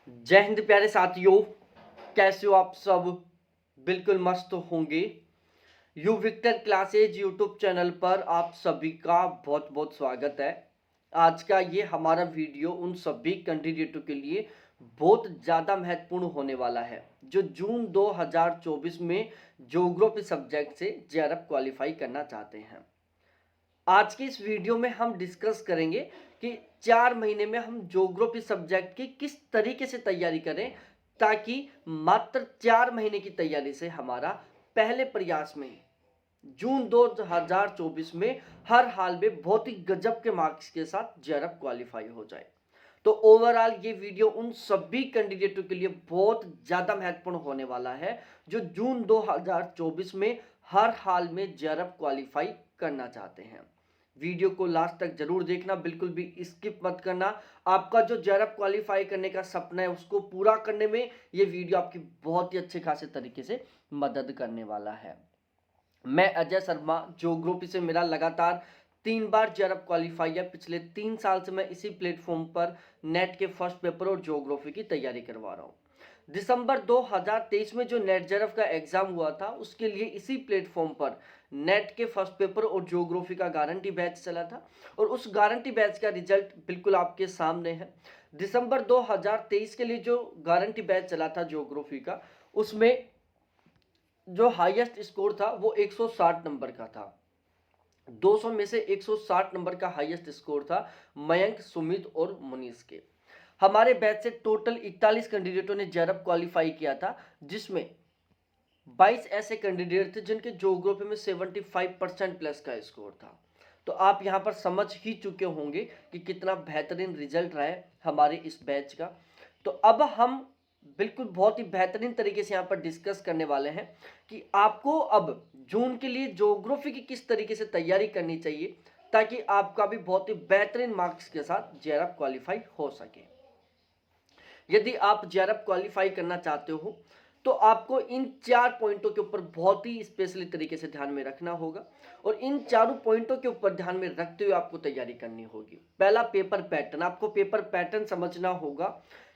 जय हिंद प्यारे साथियों, कैसे हो आप सब। बिल्कुल मस्त होंगे। You Victor classes YouTube channel पर आप सभी का बहुत बहुत स्वागत है। आज का ये हमारा वीडियो उन सभी कैंडिडेटों के लिए बहुत ज़्यादा महत्वपूर्ण होने वाला है जो जून 2024 में ज्योग्राफी सब्जेक्ट से जेआरएफ क्वालिफाई करना चाहते हैं। आज की इस वीडियो में हम डिस्कस करेंगे कि 4 महीने में हम ज्योग्राफी सब्जेक्ट की किस तरीके से तैयारी करें ताकि मात्र 4 महीने की तैयारी से हमारा पहले प्रयास में जून 2024 में हर हाल में बहुत ही गजब के मार्क्स के साथ जेआरएफ क्वालिफाई हो जाए। तो ओवरऑल ये वीडियो उन सभी कैंडिडेटों के लिए बहुत ज़्यादा महत्वपूर्ण होने वाला है जो जून 2024 में हर हाल में जेआरएफ क्वालिफाई करना चाहते हैं। वीडियो को लास्ट तक जरूर देखना, बिल्कुल भी स्किप मत करना। आपका जो जेआरएफ क्वालिफाई करने का सपना है उसको पूरा करने में ये वीडियो आपकी बहुत ही अच्छे खासे तरीके से मदद करने वाला है। मैं अजय शर्मा, ज्योग्राफी से मेरा लगातार 3 बार जेआरएफ क्वालिफाई है। पिछले 3 साल से मैं इसी प्लेटफॉर्म पर नेट के फर्स्ट पेपर और ज्योग्राफी की तैयारी करवा रहा हूँ। दिसंबर 2023 में जो नेट जेआरएफ का एग्जाम हुआ था उसके लिए इसी प्लेटफॉर्म पर नेट के फर्स्ट पेपर और ज्योग्राफी का गारंटी बैच चला था और उस गारंटी बैच का रिजल्ट बिल्कुल आपके सामने है। दिसंबर 2023 के लिए जो गारंटी बैच चला था ज्योग्राफी का, उसमें जो हाईएस्ट स्कोर था वो 160 नंबर का था। 200 में से 160 नंबर का हाईएस्ट स्कोर था मयंक, सुमित और मुनीष के। हमारे बैच से टोटल 41 कैंडिडेटों ने जेआरएफ क्वालिफाई किया था, जिसमें 22 ऐसे कैंडिडेट थे जिनके ज्योग्राफी में 75% प्लस का स्कोर था। तो आप यहां पर समझ ही चुके होंगे कि कितना बेहतरीन रिजल्ट रहा है हमारे इस बैच का। तो अब हम बिल्कुल बहुत ही बेहतरीन तरीके से यहाँ पर डिस्कस करने वाले हैं कि आपको अब जून के लिए ज्योग्राफी की किस तरीके से तैयारी करनी चाहिए ताकि आपका भी बहुत ही बेहतरीन मार्क्स के साथ जेआरएफ क्वालिफाई हो सके। यदि आप जेआरएफ क्वालिफाई करना चाहते हो तो आपको इन 4 पॉइंटों के ऊपर बहुत ही स्पेशली तरीके से ध्यान में रखना होगा और इन चारों पॉइंटों के ऊपर ध्यान में रखते हुए आपको तैयारी करनी होगी। पहला, पेपर पैटर्न। आपको पेपर पैटर्न समझना होगा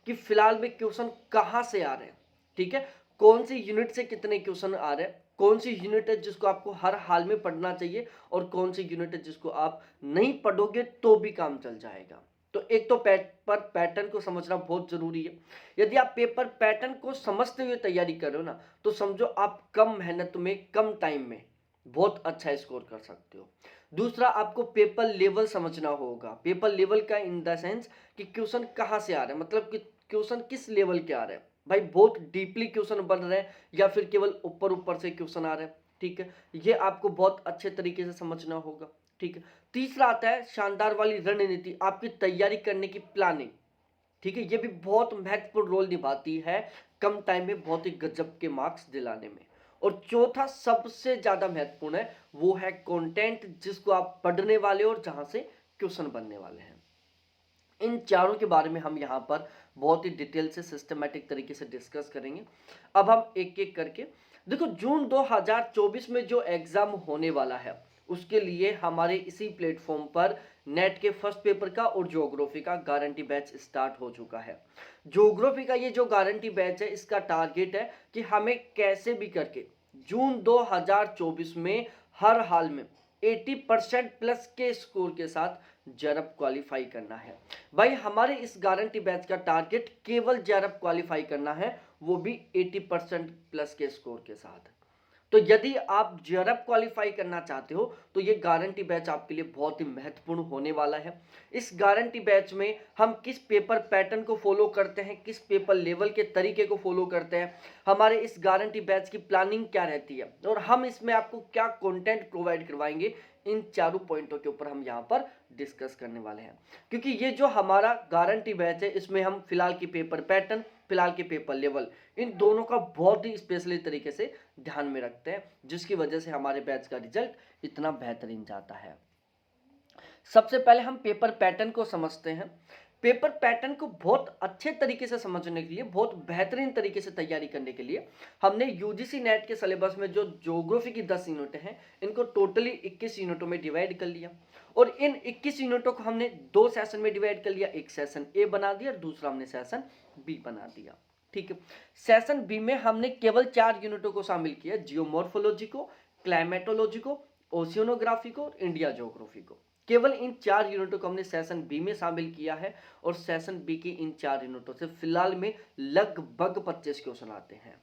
कि फिलहाल में क्वेश्चन कहाँ से आ रहे हैं, ठीक है, कौन सी यूनिट से कितने क्वेश्चन आ रहे हैं, कौन सी यूनिट है जिसको आपको हर हाल में पढ़ना चाहिए और कौन सी यूनिट है जिसको आप नहीं पढ़ोगे तो भी काम चल जाएगा। तो एक तो पेपर पैटर्न को समझना बहुत जरूरी है। यदि आप पेपर पैटर्न को समझते हुए तैयारी कर रहे हो ना, तो समझो आप कम मेहनत में कम टाइम में बहुत अच्छा स्कोर कर सकते हो। दूसरा, आपको पेपर लेवल समझना होगा। पेपर लेवल का इन द सेंस कि क्वेश्चन कहाँ से आ रहे हैं, मतलब कि क्वेश्चन किस लेवल के आ रहे हैं। भाई बहुत डीपली क्वेश्चन बन रहे हैं या फिर केवल ऊपर ऊपर से क्वेश्चन आ रहे हैं, ठीक है, ये आपको बहुत अच्छे तरीके से समझना होगा, ठीक है। तीसरा आता है शानदार वाली रणनीति, आपकी तैयारी करने की प्लानिंग, ठीक है, ये भी बहुत महत्वपूर्ण रोल निभाती है कम टाइम में बहुत ही गजब के मार्क्स दिलाने में। और चौथा सबसे ज्यादा महत्वपूर्ण है, वो है कंटेंट जिसको आप पढ़ने वाले हो और जहां से क्वेश्चन बनने वाले हैं। इन चारों के बारे में हम यहाँ पर बहुत ही डिटेल से सिस्टमैटिक तरीके से डिस्कस करेंगे। अब हम एक एक करके देखो, जून 2024 में जो एग्जाम होने वाला है उसके लिए हमारे इसी प्लेटफॉर्म पर नेट के फर्स्ट पेपर का और ज्योग्राफी का गारंटी बैच स्टार्ट हो चुका है। ज्योग्राफी का ये जो गारंटी बैच है, इसका टारगेट है कि हमें कैसे भी करके जून 2024 में हर हाल में 80% प्लस के स्कोर के साथ जेआरएफ क्वालिफाई करना है। भाई हमारे इस गारंटी बैच का टारगेट केवल जेआरएफ क्वालिफाई करना है, वो भी 80% प्लस के स्कोर के साथ। तो यदि आप जेआरएफ क्वालिफाई करना चाहते हो तो ये गारंटी बैच आपके लिए बहुत ही महत्वपूर्ण होने वाला है। इस गारंटी बैच में हम किस पेपर पैटर्न को फॉलो करते हैं, किस पेपर लेवल के तरीके को फॉलो करते हैं, हमारे इस गारंटी बैच की प्लानिंग क्या रहती है और हम इसमें आपको क्या कंटेंट प्रोवाइड करवाएंगे, इन चारों पॉइंटों के ऊपर हम यहाँ पर डिस्कस करने वाले हैं। क्योंकि ये जो हमारा गारंटी बैच है इसमें हम फिलहाल की पेपर पैटर्न, फिलहाल के पेपर लेवल, इन दोनों का बहुत ही स्पेशली तरीके से ध्यान में रखते हैं, जिसकी वजह से हमारे बैच का रिजल्ट इतना बेहतरीन जाता है। सबसे पहले हम पेपर पैटर्न को समझते हैं। पेपर पैटर्न को बहुत अच्छे तरीके से समझने के लिए, बहुत बेहतरीन तरीके से तैयारी करने के लिए हमने यूजीसी नेट के सिलेबस में जो ज्योग्राफी की 10 यूनिट हैं, इनको टोटली 21 यूनिटों में डिवाइड कर लिया। और इन 21 यूनिटों को हमने 2 सेशन में डिवाइड कर लिया। एक सेशन ए बना दिया और दूसरा हमने सेशन बी बना दिया। ठीक है, सेशन बी में हमने केवल 4 यूनिटों को शामिल किया, जियोमॉर्फोलॉजी को, क्लाइमेटोलॉजी को, ओशियोनोग्राफी को और इंडिया ज्योग्राफी को। केवल इन 4 यूनिटों को हमने सेशन बी में शामिल किया है और सेशन बी की इन 4 यूनिटों से फिलहाल में लगभग 25 क्वेश्चन आते हैं।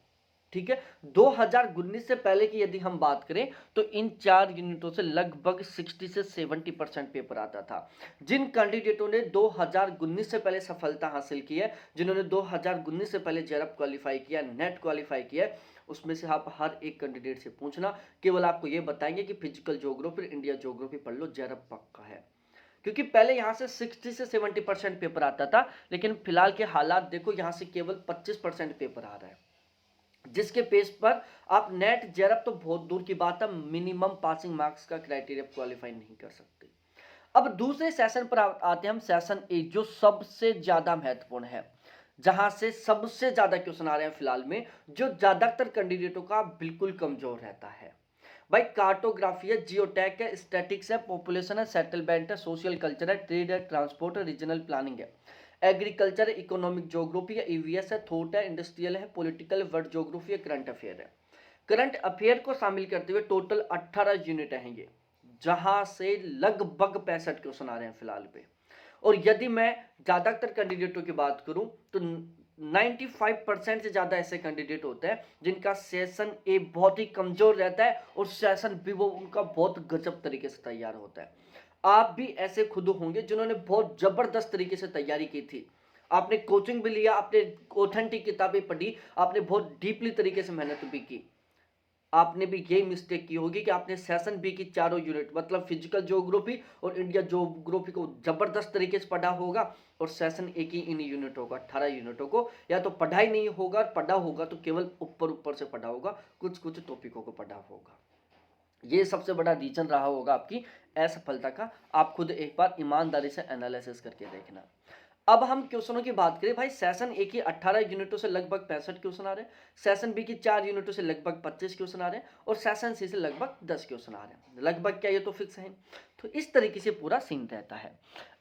ठीक है, 2019 से पहले की यदि हम बात करें तो इन 4 यूनिटों से लगभग 60 से 70% पेपर आता था। जिन कैंडिडेटों ने 2019 से पहले सफलता हासिल की है, जिन्होंने 2019 से पहले जेआरएफ क्वालिफाई किया, नेट क्वालिफाई किया, उसमें से आप हर एक कैंडिडेट से पूछना, केवल आपको ये बताएंगे कि फिजिकल ज्योग्राफी, इंडिया ज्योग्राफी पढ़ लो, जेआरएफ पक्का है। क्योंकि पहले यहां से 60 से 70% पेपर आता था, लेकिन फिलहाल के हालात देखो, यहां से केवल 25% पेपर आ रहा है, जिसके बेस पर आप नेट जेआरएफ तो बहुत दूर की बात है, मिनिमम पासिंग मार्क्स का क्राइटेरिया क्वालिफाई नहीं कर सकते। अब दूसरे सेशन पर आते हैं हम, सेशन ए, जो सबसे ज्यादा महत्वपूर्ण है, जहां से सबसे ज्यादा क्वेश्चन आ रहे हैं फिलहाल में, जो ज्यादातर कैंडिडेटों का बिल्कुल कमजोर रहता है। भाई कार्टोग्राफी है, जियोटैक है, स्टैटिक्स है, पॉपुलेशन है, सेटलमेंट है, सोशल कल्चर है, ट्रेड है, ट्रांसपोर्ट है, रीजनल प्लानिंग है, एग्रीकल्चर है, इकोनॉमिक ज्योग्राफी है, ईवीएस है, थॉट है, इंडस्ट्रियल है, पॉलिटिकल, वर्ल्ड ज्योग्राफी है, करंट अफेयर है। करंट अफेयर को शामिल करते हुए टोटल 18 यूनिट हैं ये, जहां से लगभग 65 क्वेश्चन आ रहे हैं फिलहाल पे। और यदि मैं ज्यादातर कैंडिडेटों की बात करूं तो 95% से ज्यादा ऐसे कैंडिडेट होते हैं जिनका सेशन ए बहुत ही कमजोर रहता है और सेशन बी वो उनका बहुत गजब तरीके से तैयार होता है। आप भी ऐसे खुद होंगे जिन्होंने बहुत जबरदस्त तरीके से तैयारी की थी, आपने कोचिंग भी लिया, आपने ऑथेंटिक किताबें पढ़ी, आपने बहुत डीपली तरीके से मेहनत भी की। आपने भी यही मिस्टेक की होगी कि आपने सेशन बी की चारों यूनिट, मतलब फिजिकल ज्योग्राफी और इंडिया ज्योग्राफी को जबरदस्त तरीके से पढ़ा होगा, और सेशन ए की इन यूनिटों को, 18 यूनिटों को या तो पढ़ा ही नहीं होगा, पढ़ा होगा तो केवल ऊपर ऊपर से पढ़ा होगा, कुछ कुछ टॉपिकों को पढ़ा होगा। ये सबसे बड़ा रीजन रहा होगा आपकी असफलता का। आप खुद एक बार ईमानदारी से एनालिसिस करके देखना। अब हम क्वेश्चनों की बात करें, भाई सेशन ए की 18 यूनिटों से लगभग 65 क्वेश्चन आ रहे हैं, सेशन बी की 4 यूनिटों से लगभग 25 क्वेश्चन आ रहे हैं, और सेशन सी से लगभग 10 क्वेश्चन आ रहे हैं। लगभग क्या, ये तो फिक्स है। तो इस तरीके से पूरा सीन रहता है।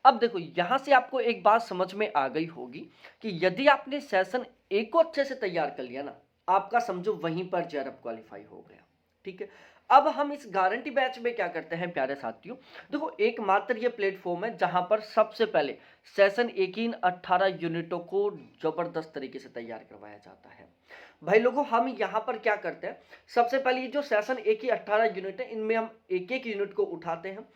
अब देखो, यहां से आपको एक बात समझ में आ गई होगी कि यदि आपने सेशन ए को अच्छे से तैयार कर लिया ना, आपका समझो वहीं पर जेआरएफ क्वालिफाई हो गया। ठीक है, अब हम इस गारंटी बैच में क्या करते हैं प्यारे साथियों, देखो एकमात्र ये प्लेटफॉर्म है जहां पर सबसे पहले सेशन ए की 18 यूनिटों को जबरदस्त तरीके से तैयार करवाया जाता है। भाई लोगों, हम यहां पर क्या करते हैं, सबसे पहले ये जो सेशन ए की 18 यूनिट है, इनमें हम एक एक यूनिट को उठाते हैं,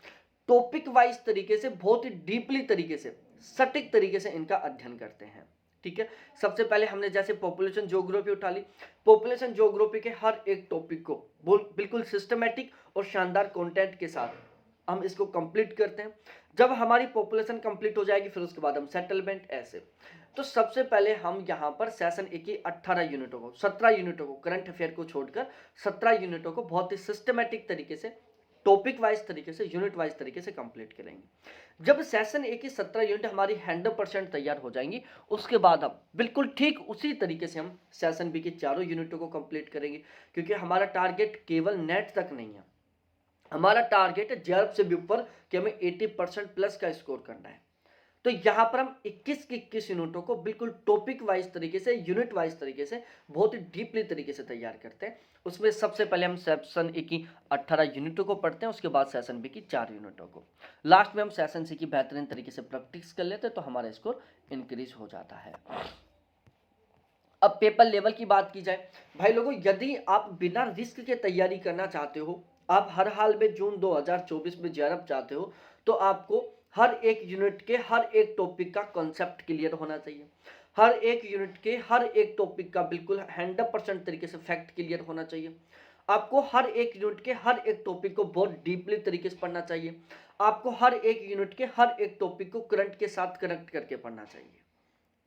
टॉपिक वाइज तरीके से, बहुत ही डीपली तरीके से, सटीक तरीके से इनका अध्ययन करते हैं। ठीक है, सबसे पहले हमने जैसे पॉपुलेशन ज्योग्राफी उठा ली, पॉपुलेशन ज्योग्राफी के हर एक टॉपिक को बिल्कुल सिस्टमैटिक और शानदार कंटेंट के साथ हम इसको कंप्लीट करते हैं। जब हमारी पॉपुलेशन कंप्लीट हो जाएगी, फिर उसके बाद हम सेटलमेंट, ऐसे। तो सबसे पहले हम यहाँ पर सेशन ए की 18 यूनिटों को, 17 यूनिटों को, करंट अफेयर को छोड़कर 17 यूनिटों को बहुत ही सिस्टमैटिक तरीके से, टॉपिक वाइज तरीके से, यूनिट वाइज तरीके से कंप्लीट करेंगे। जब सेशन ए की 17 यूनिट हमारी 100% तैयार हो जाएंगी, उसके बाद हम बिल्कुल ठीक उसी तरीके से हम सेशन बी की चारों यूनिटों को कंप्लीट करेंगे, क्योंकि हमारा टारगेट केवल नेट तक नहीं है, हमारा टारगेट है जेआरएफ से भी ऊपर कि हमें 80% प्लस का स्कोर करना है। तो यहां पर हम 21 की 21 यूनिटों को बिल्कुल टॉपिक वाइज तरीके से, यूनिट वाइज तरीके से, बहुत ही डीपली तरीके से तैयार करते हैं। उसमें सबसे पहले हम सेशन ए की 18 यूनिटों को पढ़ते हैं, उसके बाद सेशन बी की 4 यूनिटों को, लास्ट में हम सेशन सी की बेहतरीन तरीके से प्रैक्टिस कर लेते हैं, तो हमारा स्कोर इंक्रीज हो जाता है। अब पेपर लेवल की बात की जाए, भाई लोगों, यदि आप बिना रिस्क के तैयारी करना चाहते हो, आप हर हाल में जून 2024 में जेआरएफ चाहते हो, तो आपको हर एक यूनिट के हर एक टॉपिक का कॉन्सेप्ट क्लियर होना चाहिए, हर एक यूनिट के हर एक टॉपिक का बिल्कुल 100% तरीके से फैक्ट क्लियर होना चाहिए। आपको हर एक यूनिट के हर एक टॉपिक को बहुत डीपली तरीके से पढ़ना चाहिए। आपको हर एक यूनिट के हर एक टॉपिक को करंट के साथ कनेक्ट करके पढ़ना चाहिए,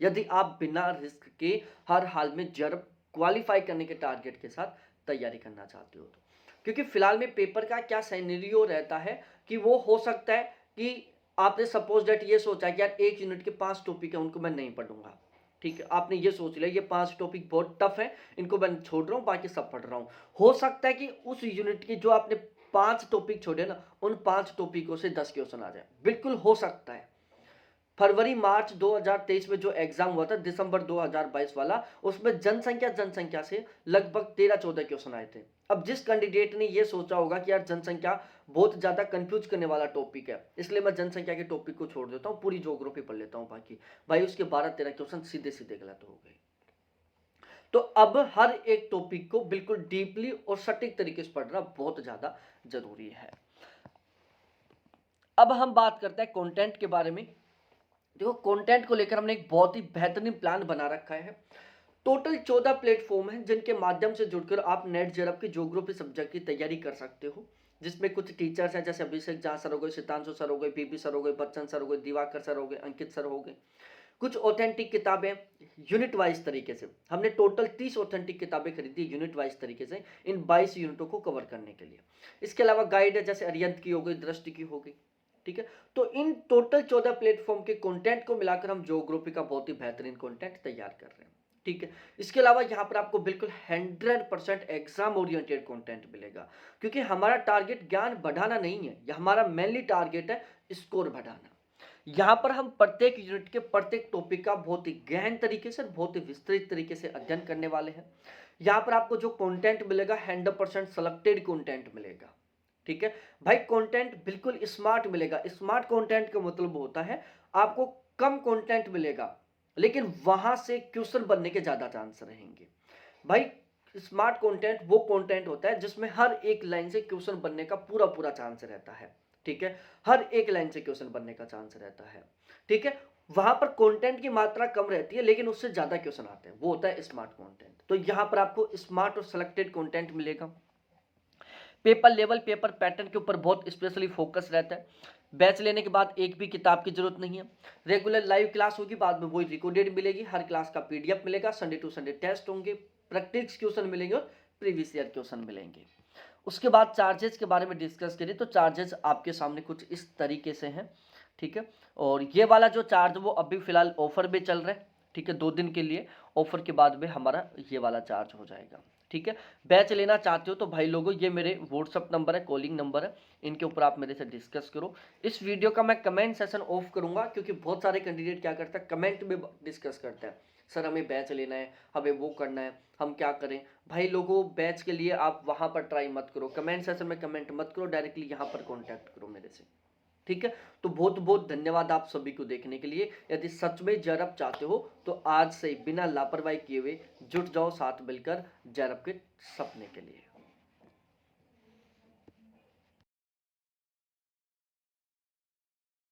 यदि आप बिना रिस्क के हर हाल में जेआरएफ क्वालिफाई करने के टारगेट के साथ तैयारी करना चाहते हो तो। क्योंकि फिलहाल में पेपर का क्या सिनेरियो रहता है कि वो हो सकता है कि आपने सपोज दैट ये सोचा कि यार एक यूनिट के 5 टॉपिक है, उनको मैं नहीं पढ़ूंगा, ठीक है, आपने ये सोच लिया ये 5 टॉपिक बहुत टफ है, इनको मैं छोड़ रहा हूँ, बाकी सब पढ़ रहा हूँ। हो सकता है कि उस यूनिट की जो आपने 5 टॉपिक छोड़े ना, उन 5 टॉपिकों से 10 क्वेश्चन आ जाए, बिल्कुल हो सकता है। फरवरी मार्च 2023 में जो एग्जाम हुआ था, दिसंबर 2022 वाला, उसमें जनसंख्या से लगभग 13-14 क्वेश्चन आए थे। अब जिस कैंडिडेट ने ये सोचा होगा कि यार जनसंख्या बहुत ज्यादा कंफ्यूज करने वाला टॉपिक है, इसलिए मैं जनसंख्या के टॉपिक को छोड़ देता हूँ, पूरी ज्योग्राफी पढ़ लेता हूँ बाकी, भाई उसके 12-13 क्वेश्चन सीधे सीधे गलत हो गए। तो अब हर एक टॉपिक को बिल्कुल डीपली और सटीक तरीके से पढ़ना बहुत ज्यादा जरूरी है। अब हम बात करते हैं कंटेंट के बारे में। देखो, कंटेंट को लेकर हमने एक बहुत ही बेहतरीन प्लान बना रखा है। टोटल 14 प्लेटफॉर्म हैं जिनके माध्यम से जुड़कर आप नेट जेआरएफ की ज्योग्राफी सब्जेक्ट की तैयारी कर सकते हो, जिसमें कुछ टीचर्स हैं जैसे अभिषेक झा सर हो गए, सितांशु सर हो गए, बीबी सर हो गए, बच्चन सर हो गए, दिवाकर सर हो गए, अंकित सर हो गए। कुछ ऑथेंटिक किताबें यूनिट वाइज तरीके से, हमने टोटल 30 ऑथेंटिक किताबें खरीदी यूनिट वाइज तरीके से इन 22 यूनिटों को कवर करने के लिए। इसके अलावा गाइड है जैसे अरियंत की हो गई, दृष्टि की हो गई, ठीक है। तो इन टोटल 14 प्लेटफॉर्म के कंटेंट को मिलाकर हम ज्योग्राफी का बहुत ही बेहतरीन कंटेंट तैयार कर रहे हैं, ठीक है। इसके अलावा यहाँ पर आपको बिल्कुल 100% एग्जाम ओरिएंटेड कंटेंट मिलेगा, क्योंकि हमारा टारगेट ज्ञान बढ़ाना नहीं है, यह हमारा मेनली टारगेट है स्कोर बढ़ाना। यहाँ पर हम प्रत्येक यूनिट के प्रत्येक टॉपिक का बहुत ही गहन तरीके से, बहुत ही विस्तृत तरीके से अध्ययन करने वाले हैं। यहाँ पर आपको जो कंटेंट मिलेगा 100% सेलेक्टेड कंटेंट मिलेगा, ठीक है भाई। कंटेंट बिल्कुल स्मार्ट मिलेगा। स्मार्ट कंटेंट का मतलब होता है आपको कम कंटेंट मिलेगा, लेकिन वहां से क्वेश्चन बनने के ज्यादा चांस रहेंगे भाई। स्मार्ट कंटेंट वो कंटेंट होता है जिसमें हर एक लाइन से क्वेश्चन बनने का पूरा पूरा चांस रहता है, ठीक है। हर एक लाइन से क्वेश्चन बनने का चांस रहता है, ठीक है। वहां पर कंटेंट की मात्रा कम रहती है लेकिन उससे ज्यादा क्वेश्चन आते हैं, वो होता है स्मार्ट कंटेंट। तो यहां पर आपको स्मार्ट और सिलेक्टेड कंटेंट मिलेगा। पेपर लेवल, पेपर पैटर्न के ऊपर बहुत स्पेशली फोकस रहता है। बैच लेने के बाद एक भी किताब की जरूरत नहीं है। रेगुलर लाइव क्लास होगी, बाद में वही रिकॉर्डेड मिलेगी, हर क्लास का पीडीएफ मिलेगा, संडे टू संडे टेस्ट होंगे, प्रैक्टिस क्वेश्चन मिलेंगे और प्रीवियस ईयर क्वेश्चन मिलेंगे। उसके बाद चार्जेस के बारे में डिस्कस करें तो चार्जेस आपके सामने कुछ इस तरीके से हैं, ठीक है। और ये वाला जो चार्ज वो अभी फिलहाल ऑफर में चल रहा है, ठीक है, 2 दिन के लिए। ऑफर के बाद में हमारा ये वाला चार्ज हो जाएगा, ठीक है। बैच लेना चाहते हो तो भाई लोगों, ये मेरे व्हाट्सअप नंबर है, कॉलिंग नंबर है, इनके ऊपर आप मेरे से डिस्कस करो। इस वीडियो का मैं कमेंट सेशन ऑफ करूंगा, क्योंकि बहुत सारे कैंडिडेट क्या करते हैं, कमेंट में डिस्कस करते हैं, सर हमें बैच लेना है, हमें वो करना है, हम क्या करें। भाई लोगों, बैच के लिए आप वहां पर ट्राई मत करो, कमेंट सेशन में कमेंट मत करो, डायरेक्टली यहाँ पर कॉन्टैक्ट करो मेरे से, ठीक है। तो बहुत बहुत धन्यवाद आप सभी को देखने के लिए। यदि सच में जेआरएफ चाहते हो तो आज से बिना लापरवाही किए हुए जुट जाओ, साथ मिलकर जेआरएफ के सपने के लिए।